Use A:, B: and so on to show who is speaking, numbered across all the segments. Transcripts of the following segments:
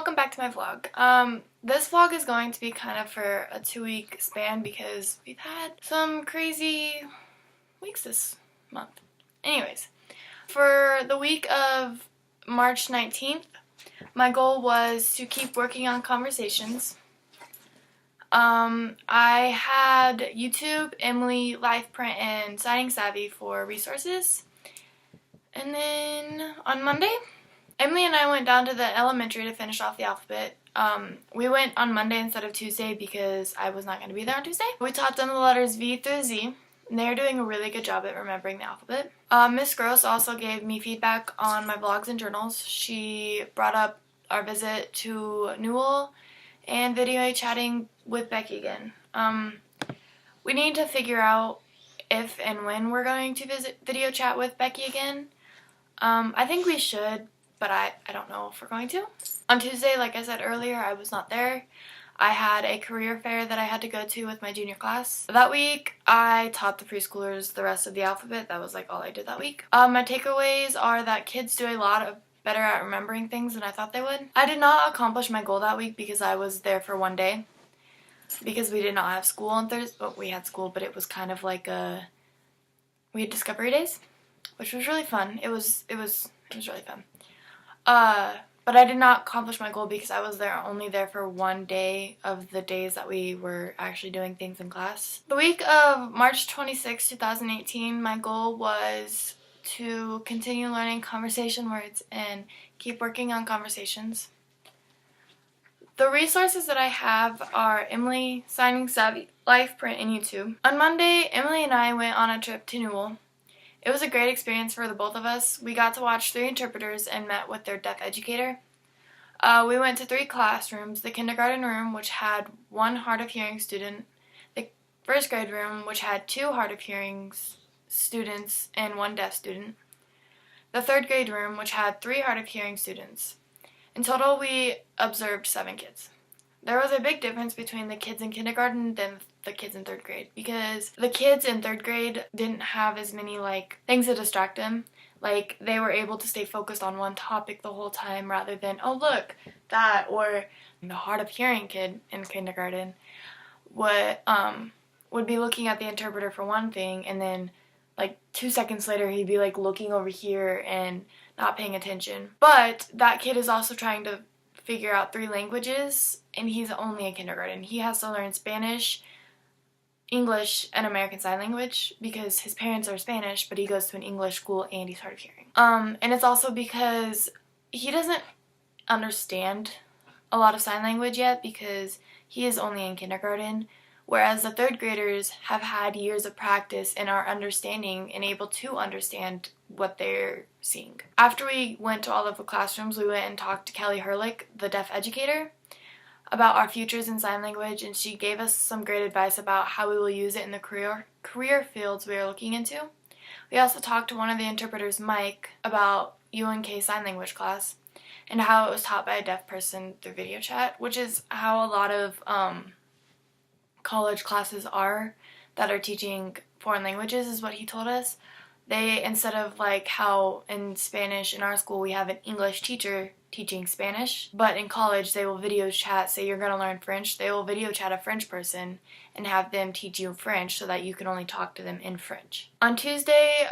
A: welcome back to my vlog. This vlog is going to be kind of for a 2-week span because we've had some crazy weeks this month. Anyways, for the week of March 19th, my goal was to keep working on conversations. I had YouTube, Emily, LifePrint, and Signing Savvy for resources. And then on Monday, Emily and I went down to the elementary to finish off the alphabet. We went on Monday instead of Tuesday because I was not going to be there on Tuesday. We taught them the letters V through Z, and they are doing a really good job at remembering the alphabet. Miss Gross also gave me feedback on my vlogs and journals. She brought up our visit to Newell and video chatting with Becky again. We need to figure out if and when we're going to video chat with Becky again. I think we should, but I don't know if we're going to. On Tuesday, like I said earlier, I was not there. I had a career fair that I had to go to with my junior class. That week, I taught the preschoolers the rest of the alphabet. That was like all I did that week. My takeaways are that kids do a lot better at remembering things than I thought they would. I did not accomplish my goal that week because I was there for one day. Because we did not have school on Thursday. Well, we had school, but it was kind of like we had Discovery Days, which was really fun. It was really fun. But I did not accomplish my goal because I was only there for one day of the days that we were actually doing things in class. The week of March 26, 2018, my goal was to continue learning conversation words and keep working on conversations. The resources that I have are Emily, Signing Savvy, LifePrint, and YouTube. On Monday, Emily and I went on a trip to Newell. It was a great experience for the both of us. We got to watch 3 interpreters and met with their deaf educator. We went to 3 classrooms, the kindergarten room, which had 1 hard of hearing student, the first grade room, which had 2 hard of hearing students and 1 deaf student, the 3rd grade room, which had 3 hard of hearing students. In total, we observed 7 kids. There was a big difference between the kids in kindergarten than the kids in 3rd grade because the kids in 3rd grade didn't have as many things to distract them. They were able to stay focused on one topic the whole time rather than, oh look, that, or the hard of hearing kid in kindergarten would be looking at the interpreter for one thing and then 2 seconds later he'd be looking over here and not paying attention. But that kid is also trying to figure out 3 languages and he's only in kindergarten. He has to learn Spanish, English, and American Sign Language because his parents are Spanish, but he goes to an English school and he's hard of hearing. And it's also because he doesn't understand a lot of sign language yet because he is only in kindergarten, whereas the 3rd graders have had years of practice and are understanding and able to understand what they're seeing. After we went to all of the classrooms, we went and talked to Kelly Herlick, the deaf educator, about our futures in sign language, and she gave us some great advice about how we will use it in the career fields we are looking into. We also talked to one of the interpreters, Mike, about UNK sign language class and how it was taught by a deaf person through video chat, which is how a lot of college classes are that are teaching foreign languages, is what he told us. They, instead of how in Spanish in our school we have an English teacher teaching Spanish, but in college they will video chat, say you're going to learn French, they will video chat a French person and have them teach you French so that you can only talk to them in French. On Tuesday,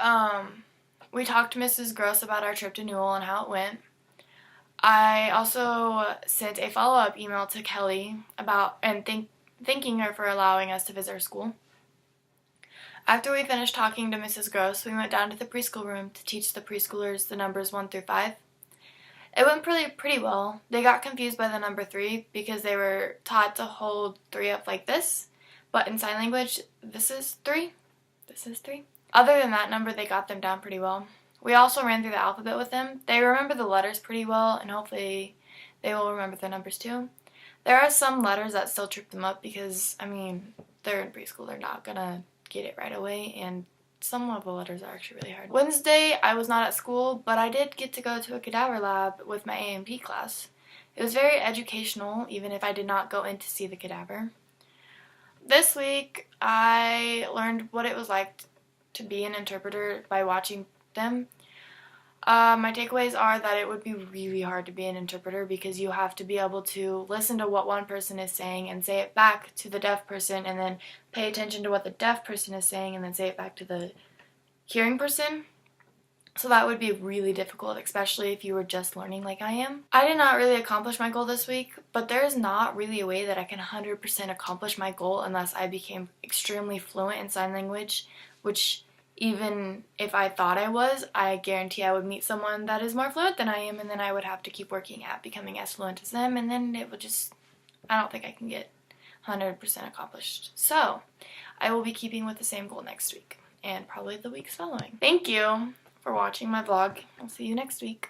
A: we talked to Mrs. Gross about our trip to Newell and how it went. I also sent a follow-up email to Kelly about thanking her for allowing us to visit her school. After we finished talking to Mrs. Gross, we went down to the preschool room to teach the preschoolers the numbers 1 through 5. It went pretty well. They got confused by the number 3 because they were taught to hold 3 up like this, but in sign language, this is 3. This is 3. Other than that number, they got them down pretty well. We also ran through the alphabet with them. They remember the letters pretty well, and hopefully they will remember the numbers too. There are some letters that still trip them up because, they're in preschool. They're not going to get it right away, and some of the letters are actually really hard. Wednesday, I was not at school, but I did get to go to a cadaver lab with my A&P class. It was very educational, even if I did not go in to see the cadaver. This week, I learned what it was like to be an interpreter by watching them. My takeaways are that it would be really hard to be an interpreter because you have to be able to listen to what one person is saying and say it back to the deaf person, and then pay attention to what the deaf person is saying and then say it back to the hearing person. So that would be really difficult, especially if you were just learning like I am. I did not really accomplish my goal this week, but there is not really a way that I can 100% accomplish my goal unless I became extremely fluent in sign language, which even if I thought I was, I guarantee I would meet someone that is more fluent than I am, and then I would have to keep working at becoming as fluent as them, and then it would just, I don't think I can get 100% accomplished. So I will be keeping with the same goal next week and probably the weeks following. Thank you for watching my vlog. I'll see you next week.